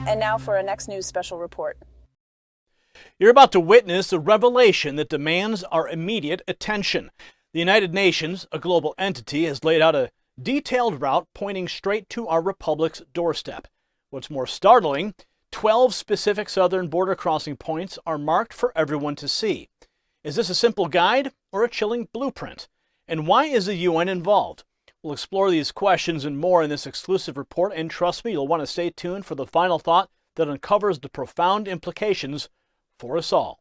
And now for our next news special report. You're about to witness a revelation that demands our immediate attention. The United Nations, a global entity, has laid out a detailed route pointing straight to our republic's doorstep. What's more startling, 12 specific southern border crossing points are marked for everyone to see. Is this a simple guide or a chilling blueprint? And why is the UN involved? We'll explore these questions and more in this exclusive report, and trust me, you'll want to stay tuned for the final thought that uncovers the profound implications for us all.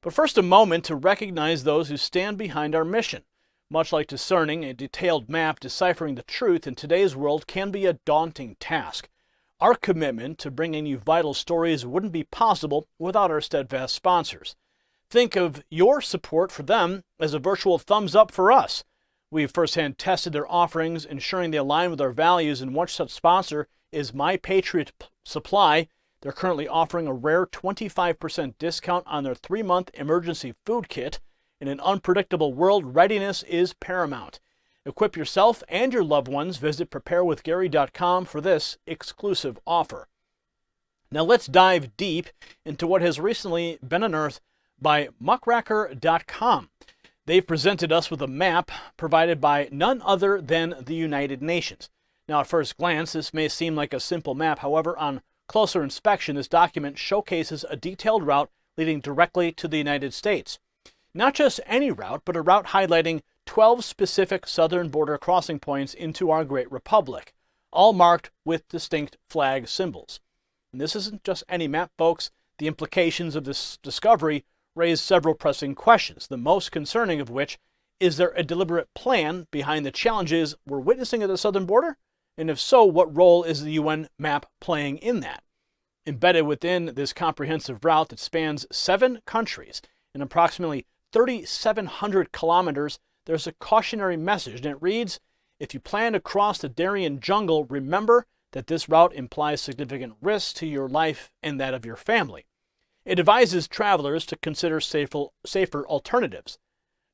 But first, a moment to recognize those who stand behind our mission. Much like discerning a detailed map, deciphering the truth in today's world can be a daunting task. Our commitment to bringing you vital stories wouldn't be possible without our steadfast sponsors. Think of your support for them as a virtual thumbs up for us. We've firsthand tested their offerings, ensuring they align with our values, and one such sponsor is My Patriot Supply. They're currently offering a rare 25% discount on their 3-month emergency food kit. In an unpredictable world, readiness is paramount. Equip yourself and your loved ones. Visit preparewithgary.com for this exclusive offer. Now let's dive deep into what has recently been unearthed by muckraker.com. They've presented us with a map provided by none other than the United Nations. Now, at first glance, this may seem like a simple map. However, on closer inspection, this document showcases a detailed route leading directly to the United States. Not just any route, but a route highlighting 12 specific southern border crossing points into our great republic, all marked with distinct flag symbols. And this isn't just any map, folks. The implications of this discovery raise several pressing questions, the most concerning of which is there a deliberate plan behind the challenges we're witnessing at the southern border? And if so, what role is the UN map playing in that? Embedded within this comprehensive route that spans 7 countries and approximately 3,700 kilometers, there's a cautionary message, and it reads, if you plan to cross the Darien jungle, remember that this route implies significant risks to your life and that of your family. It advises travelers to consider safer alternatives.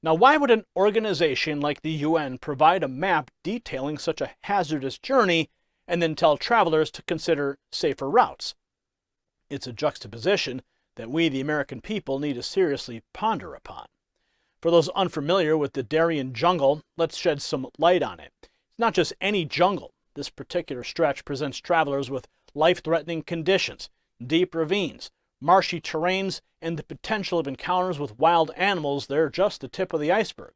Now, why would an organization like the UN provide a map detailing such a hazardous journey and then tell travelers to consider safer routes? It's a juxtaposition that we, the American people, need to seriously ponder upon. For those unfamiliar with the Darien jungle, let's shed some light on it. It's not just any jungle. This particular stretch presents travelers with life-threatening conditions, deep ravines, marshy terrains, and the potential of encounters with wild animals. They're just the tip of the iceberg.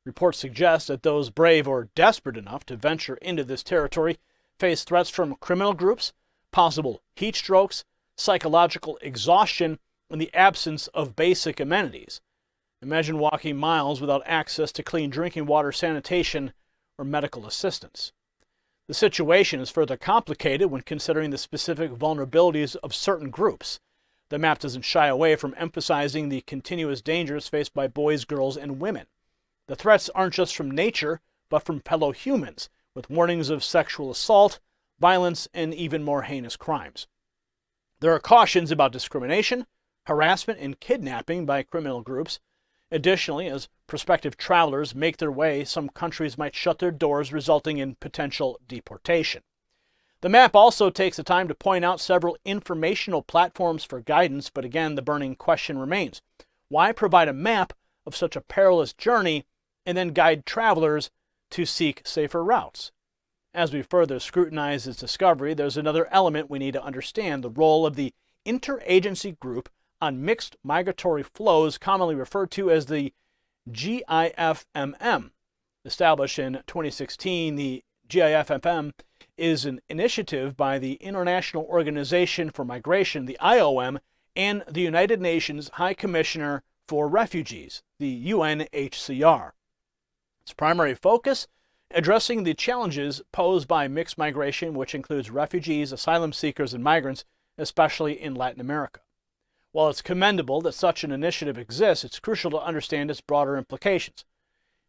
Reports suggest that those brave or desperate enough to venture into this territory face threats from criminal groups, possible heat strokes, psychological exhaustion, and the absence of basic amenities. Imagine walking miles without access to clean drinking water, sanitation, or medical assistance. The situation is further complicated when considering the specific vulnerabilities of certain groups. The map doesn't shy away from emphasizing the continuous dangers faced by boys, girls, and women. The threats aren't just from nature, but from fellow humans, with warnings of sexual assault, violence, and even more heinous crimes. There are cautions about discrimination, harassment, and kidnapping by criminal groups. Additionally, as prospective travelers make their way, some countries might shut their doors, resulting in potential deportation. The map also takes the time to point out several informational platforms for guidance, but again, the burning question remains. Why provide a map of such a perilous journey and then guide travelers to seek safer routes? As we further scrutinize this discovery, there's another element we need to understand, the role of the Interagency Group on Mixed Migratory Flows, commonly referred to as the GIFMM. Established in 2016, the GIFMM is an initiative by the International Organization for Migration, the IOM, and the United Nations High Commissioner for Refugees, the UNHCR. Its primary focus, addressing the challenges posed by mixed migration, which includes refugees, asylum seekers, and migrants, especially in Latin America. While it's commendable that such an initiative exists, it's crucial to understand its broader implications.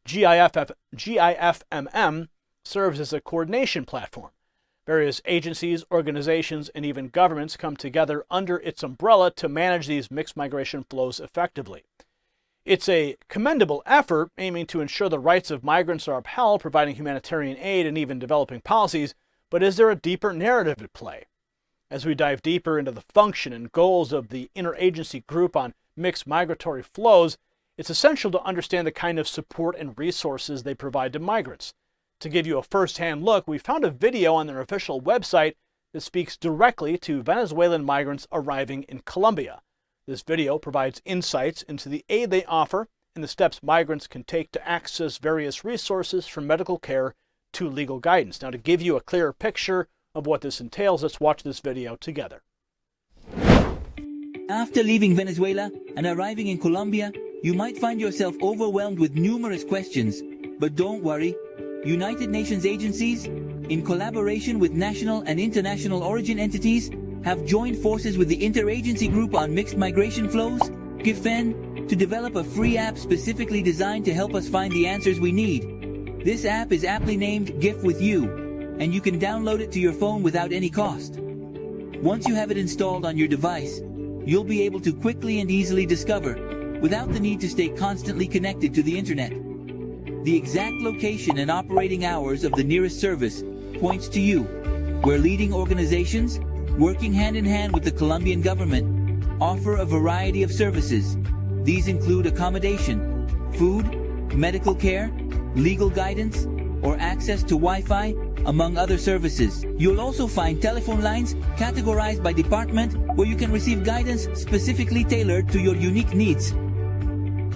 GIFMM serves as a coordination platform. Various agencies, organizations, and even governments come together under its umbrella to manage these mixed migration flows effectively. It's a commendable effort aiming to ensure the rights of migrants are upheld, providing humanitarian aid and even developing policies, but is there a deeper narrative at play? As we dive deeper into the function and goals of the Interagency Group on Mixed Migratory Flows, it's essential to understand the kind of support and resources they provide to migrants. To give you a first-hand look, we found a video on their official website that speaks directly to Venezuelan migrants arriving in Colombia. This video provides insights into the aid they offer and the steps migrants can take to access various resources from medical care to legal guidance. Now, to give you a clearer picture of what this entails, let's watch this video together. After leaving Venezuela and arriving in Colombia, you might find yourself overwhelmed with numerous questions. But don't worry. United Nations agencies, in collaboration with national and international origin entities, have joined forces with the Interagency Group on Mixed Migration Flows, GIFEN, to develop a free app specifically designed to help us find the answers we need. This app is aptly named GIF with You, and you can download it to your phone without any cost. Once you have it installed on your device, you'll be able to quickly and easily discover, without the need to stay constantly connected to the internet, the exact location and operating hours of the nearest service points to you, where leading organizations, working hand in hand with the Colombian government, offer a variety of services. These include accommodation, food, medical care, legal guidance, or access to Wi-Fi, among other services. You'll also find telephone lines categorized by department where you can receive guidance specifically tailored to your unique needs.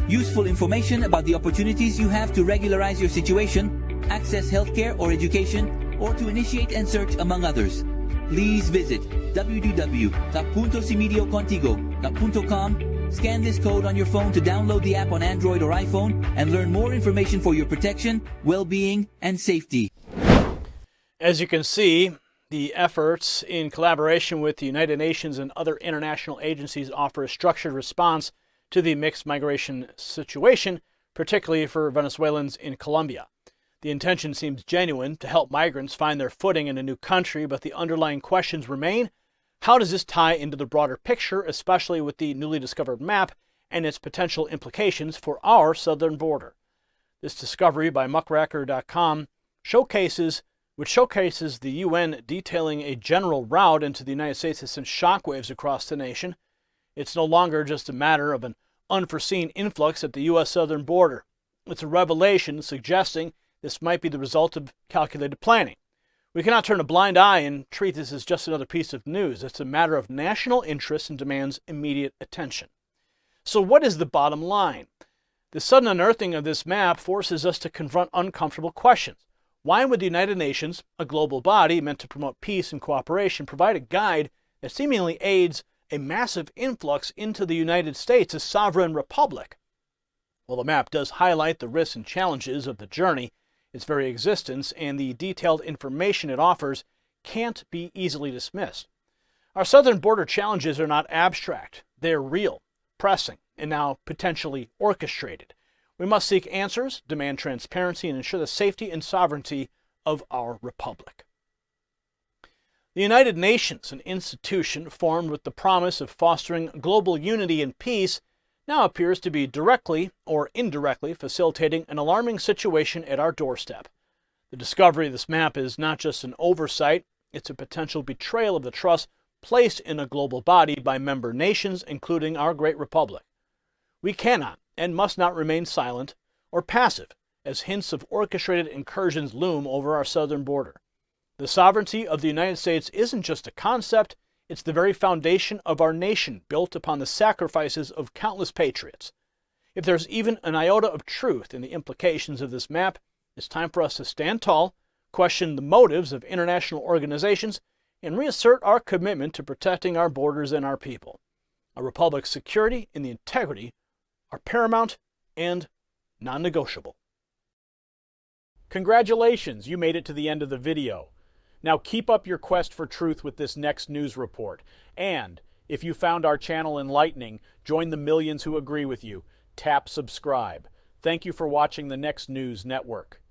Useful information about the opportunities you have to regularize your situation, access healthcare or education, or to initiate and search, among others. Please visit www.puntosimediocontigo.com, scan this code on your phone to download the app on Android or iPhone, and learn more information for your protection, well-being, and safety. As you can see, the efforts in collaboration with the United Nations and other international agencies offer a structured response to the mixed migration situation, particularly for Venezuelans in Colombia. The intention seems genuine to help migrants find their footing in a new country, but the underlying questions remain. How does this tie into the broader picture, especially with the newly discovered map and its potential implications for our southern border? This discovery by muckraker.com showcases the UN detailing a general route into the United States has sent shockwaves across the nation. It's no longer just a matter of an unforeseen influx at the U.S. southern border. It's a revelation suggesting this might be the result of calculated planning. We cannot turn a blind eye and treat this as just another piece of news. It's a matter of national interest and demands immediate attention. So what is the bottom line? The sudden unearthing of this map forces us to confront uncomfortable questions. Why would the United Nations, a global body meant to promote peace and cooperation, provide a guide that seemingly aids a massive influx into the United States, a sovereign republic? Well, the map does highlight the risks and challenges of the journey. Its very existence and the detailed information it offers can't be easily dismissed. Our southern border challenges are not abstract. They're real, pressing, and now potentially orchestrated. We must seek answers, demand transparency, and ensure the safety and sovereignty of our republic. The United Nations, an institution formed with the promise of fostering global unity and peace, now appears to be directly or indirectly facilitating an alarming situation at our doorstep. The discovery of this map is not just an oversight, it's a potential betrayal of the trust placed in a global body by member nations, including our great republic. We cannot and must not remain silent or passive as hints of orchestrated incursions loom over our southern border. The sovereignty of the United States isn't just a concept, it's the very foundation of our nation, built upon the sacrifices of countless patriots. If there's even an iota of truth in the implications of this map, it's time for us to stand tall, question the motives of international organizations, and reassert our commitment to protecting our borders and our people. Our republic's security and the integrity are paramount and non-negotiable. Congratulations, you made it to the end of the video. Now keep up your quest for truth with this next news report. And if you found our channel enlightening, join the millions who agree with you. Tap subscribe. Thank you for watching the Next News Network.